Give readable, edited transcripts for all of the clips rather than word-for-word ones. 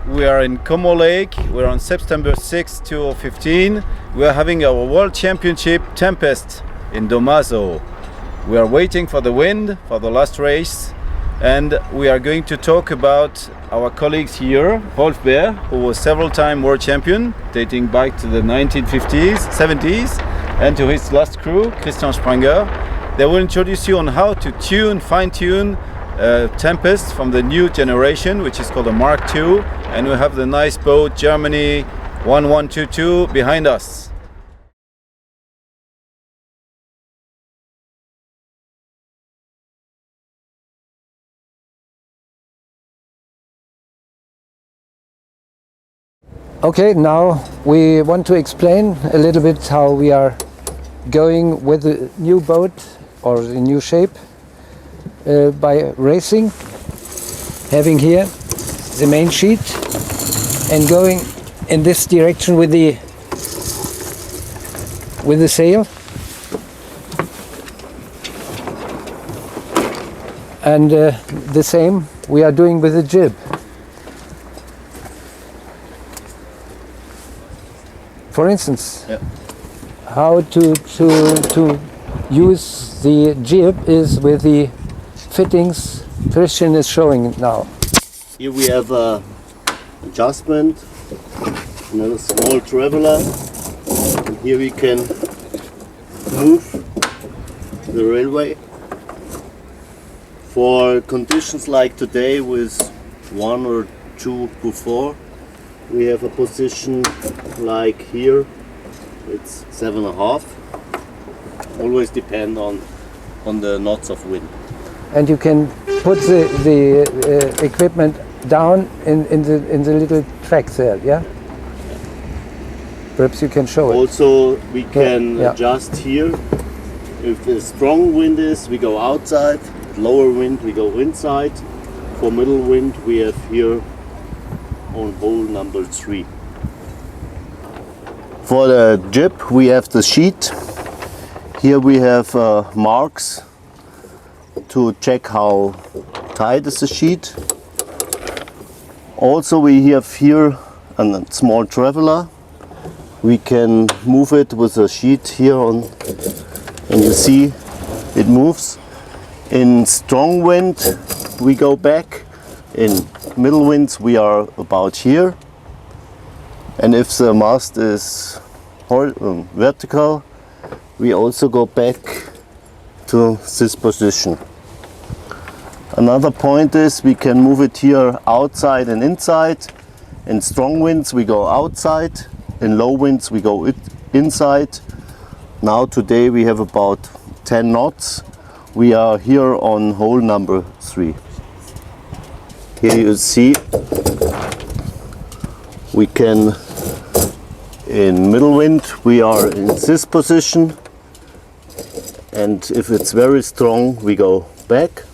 we are in Como Lake. We're on September 6, 2015. We are having our World Championship Tempest in Domazo. We are waiting for the wind for the last race, and we are going to talk about our colleagues here, Rolf Beer, who was several-time world champion, dating back to the 1950s, 70s, and to his last crew, Christian Spranger. They will introduce you on how to fine-tune Tempest from the new generation, which is called a Mark II, and we have the nice boat Germany 1122 behind us. Okay, now we want to explain a little bit how we are going with the new boat or the new shape by racing, having here the main sheet and going in this direction with the sail, and the same we are doing with the jib. For instance, how to use the jib is with the fittings Christian is showing now. Here we have a adjustment, another small traveler, and here we can move the railway. For conditions like today with 1 or 2 before, we have a position like here, it's 7.5. Always depend on the knots of wind. And you can put the equipment down in the little tracks there, yeah? Perhaps you can show it. Also, we can adjust here. If the strong wind is, we go outside. Lower wind, we go inside. For middle wind, we have here on hole number 3. For the jib, we have the sheet. Here we have marks to check how tight is the sheet. Also, we have here a small traveler. We can move it with a sheet here on, and you see it moves. In strong wind, we go back. In middle winds, we are about here. And if the mast is vertical, we also go back to this position. Another point is we can move it here outside and inside. In strong winds, we go outside. In low winds, we go inside. Now today we have about 10 knots. We are here on hole number 3. Here you see we can, in middle wind, we are in this position, and if it's very strong, we go back.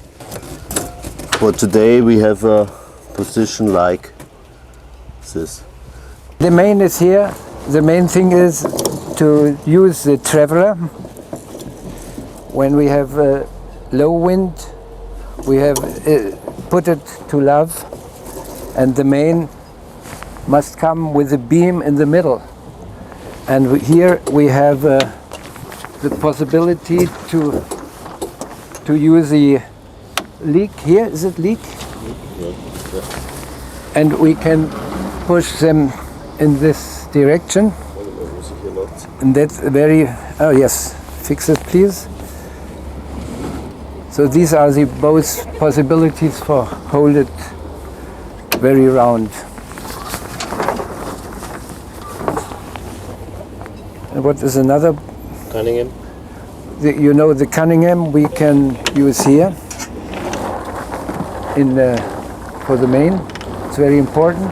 For today, we have a position like this. The main is here. The main thing is to use the traveler. When we have low wind, we have put it to love, and the main must come with the beam in the middle. And here we have the possibility to use the leak. Here is it leak? And we can push them in this direction. And that's very, oh yes, fix it please. So these are the both possibilities for hold it very round. And what is another? Cunningham. You know the Cunningham we can use here for the main. It's very important.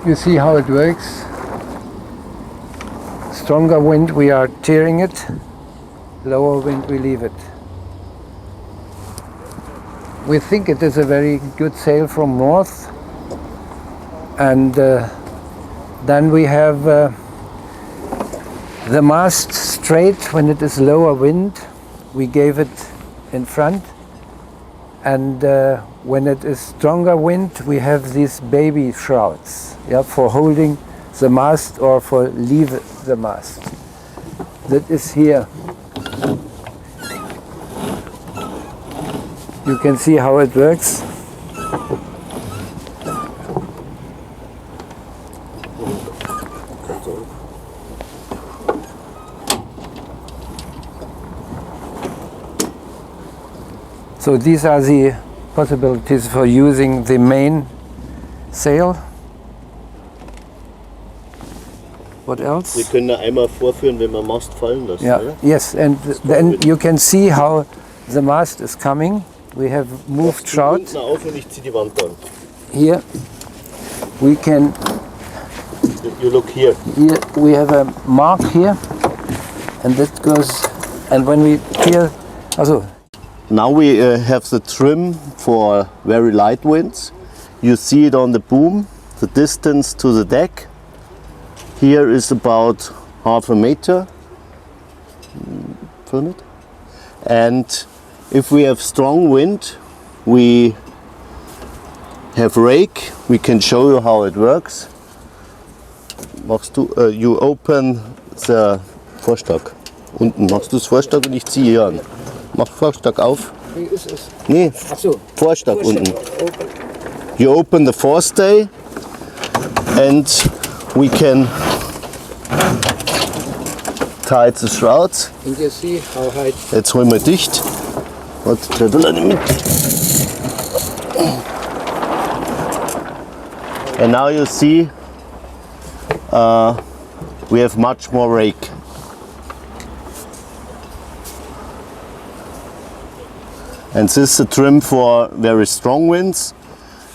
You see how it works. Stronger wind we are tearing it, lower wind we leave it. We think it is a very good sail from north, and then we have the mast straight when it is lower wind. We gave it in front, And when it is stronger wind, we have these baby shrouds, yeah, for holding the mast or for leave the mast. That is here. You can see how it works. So these are the possibilities for using the main sail. What else? Wir können da einmal vorführen, wenn man Mast fallen lässt. Yeah. Oder? Yes, and then you can see how the mast is coming. We have moved shroud. Unten auf und ich zieh die Wand an. Here we can. You look here. Here we have a mark here, and that goes. And when we feel, also. Now we have the trim for very light winds. You see it on the boom, the distance to the deck. Here is about half a meter. Film it. And if we have strong wind, we have rake. We can show you how it works. You open the Vorstock. Unten machst du das Vorstock und ich ziehe hier an. Mach Vorstock auf. Wie ist es? Nee, Ach so. Vorstock unten. Open. You open the forestay and we can tie the shrouds. And you see how high. Jetzt holen wir dicht. Warte, der will nicht mit. And now you see we have much more rake. And this is a trim for very strong winds.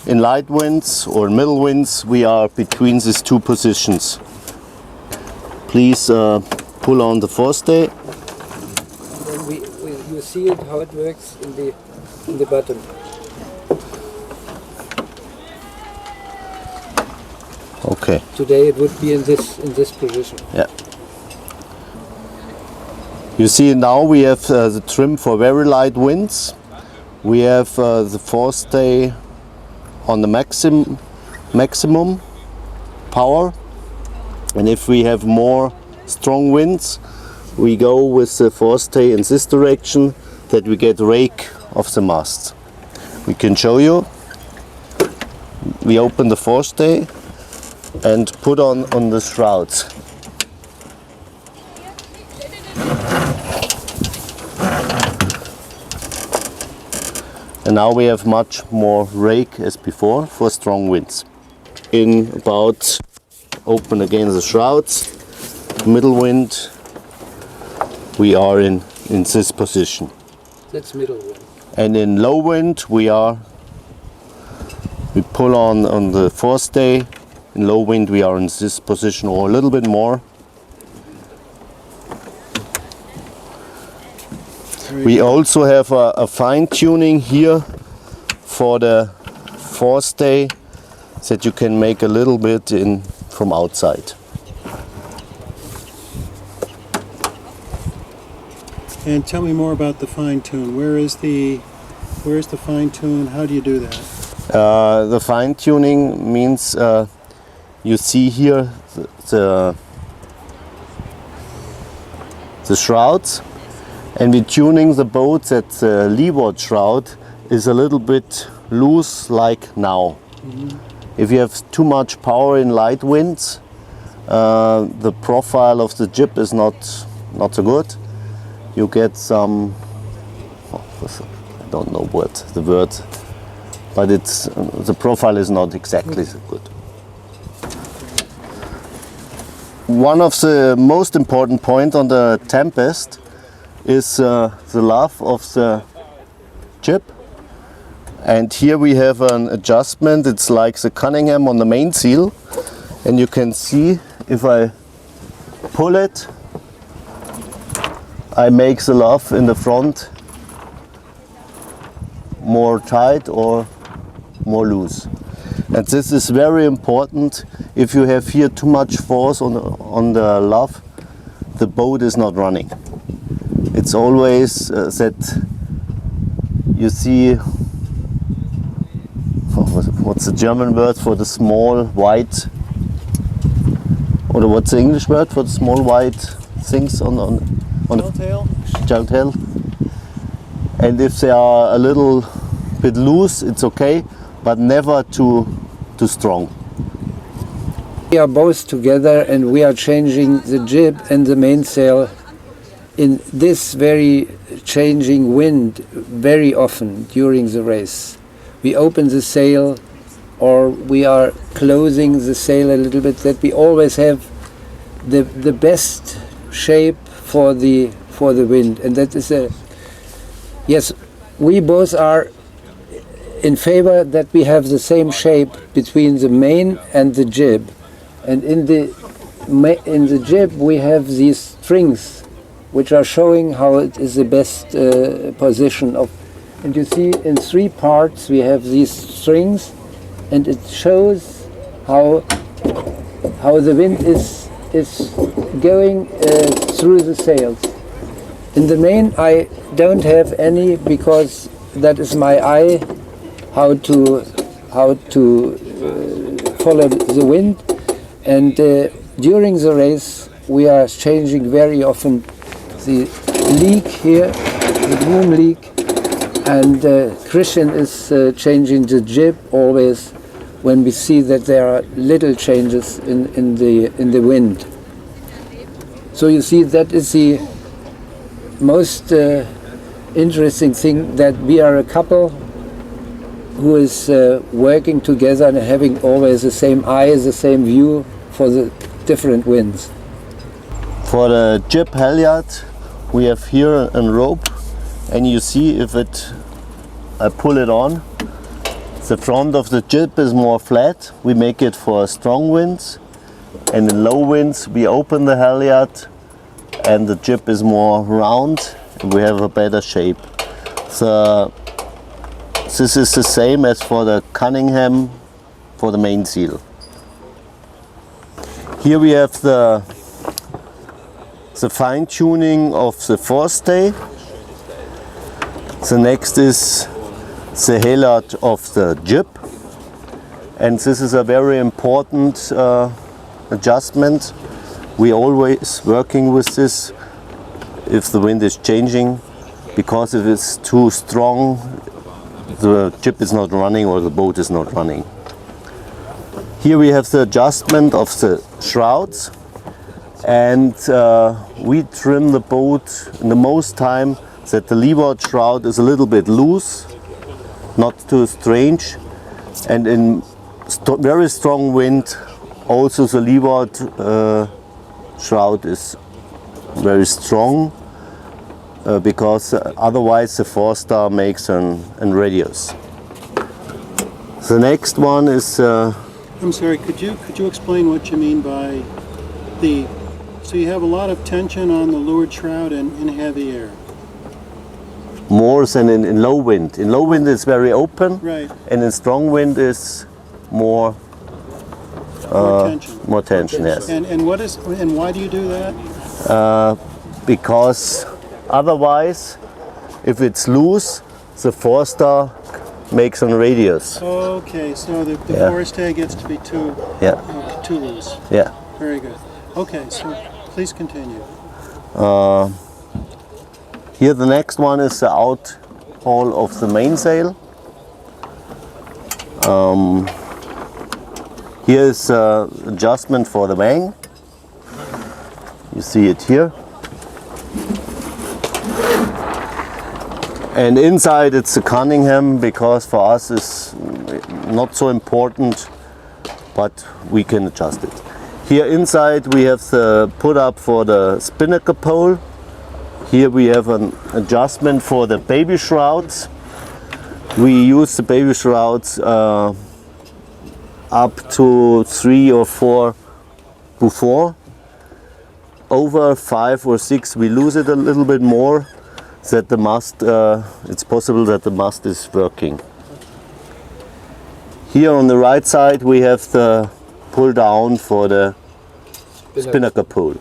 In light winds or middle winds, we are between these two positions. Please pull on the forestay. Then you see it how it works in the bottom. Okay. Today it would be in this position. Yeah. You see now we have the trim for very light winds. We have the forestay on the maximum power, and if we have more strong winds, we go with the forestay in this direction, that we get rake of the mast. We can show you. We open the forestay and put on the shrouds. And now we have much more rake as before for strong winds. In about, open again the shrouds, middle wind, we are in this position. That's middle wind. And in low wind we pull on the forestay. In low wind we are in this position or a little bit more. We also have a fine tuning here for the forestay, that you can make a little bit in from outside. And tell me more about the fine tune. Where's the fine tune? How do you do that? The fine tuning means you see here the shrouds, and we're tuning the boat that the leeward shroud is a little bit loose, like now. Mm-hmm. If you have too much power in light winds, the profile of the jib is not so good. You get some, I don't know what the word, but it's the profile is not exactly so good. One of the most important points on the Tempest is the luff of the jib, and here we have an adjustment. It's like the Cunningham on the mainsail, and you can see if I pull it, I make the luff in the front more tight or more loose. And this is very important. If you have here too much force on the luff, the boat is not running. It's always that you see It's a German word for the small white, or what's the English word for the small white things on Telltale? telltale. And if they are a little bit loose, it's okay, but never too strong. We are both together and we are changing the jib and the mainsail in this very changing wind very often during the race. We open the sail or we are closing the sail a little bit, that we always have the best shape for the wind. And that is yes, we both are in favor that we have the same shape between the main and the jib. And in the jib we have these strings which are showing how it is the best position of. And you see in 3 parts we have these strings, and it shows how the wind is going through the sails. In the main I don't have any, because that is my eye how to follow the wind. And during the race we are changing very often the leak here, the boom leak, and Christian is changing the jib always when we see that there are little changes in the wind. So you see, that is the most interesting thing, that we are a couple who is working together and having always the same eye, the same view for the different winds. For the jib halyard, we have here a rope, and you see if I pull it on, the front of the jib is more flat. We make it for strong winds, and in low winds we open the halyard and the jib is more round and we have a better shape. So this is the same as for the Cunningham for the mainsail. Here we have the fine tuning of the forestay. The next is the halyard of the jib, and this is a very important adjustment. We always working with this if the wind is changing, because if it's too strong the jib is not running or the boat is not running. Here we have the adjustment of the shrouds, and we trim the boat in the most time that the leeward shroud is a little bit loose, not too strange, and in very strong wind also the leeward shroud is very strong, because otherwise the four-star makes an radius. The next one is I'm sorry, could you explain what you mean by so you have a lot of tension on the leeward shroud in heavy air? more than in low wind. In low wind it's very open, Right. and in strong wind is more Tension. more tension, yes. And why do you do that? Because otherwise, if it's loose, the four-star makes a radius. Okay, so the Yeah. forestay gets to be too loose. Yeah. Very good. Okay, so please continue. Here the next one is the outhaul of the mainsail. Here is adjustment for the wing. You see it here. And inside it's the Cunningham, because for us it's not so important, but we can adjust it. Here inside we have the put up for the spinnaker pole. Here we have an adjustment for the baby shrouds. We use the baby shrouds up to 3 or 4 before. Over 5 or 6 we lose it a little bit more, that the mast, it's possible that the mast is working. Here on the right side we have the pull down for the spinnaker pole.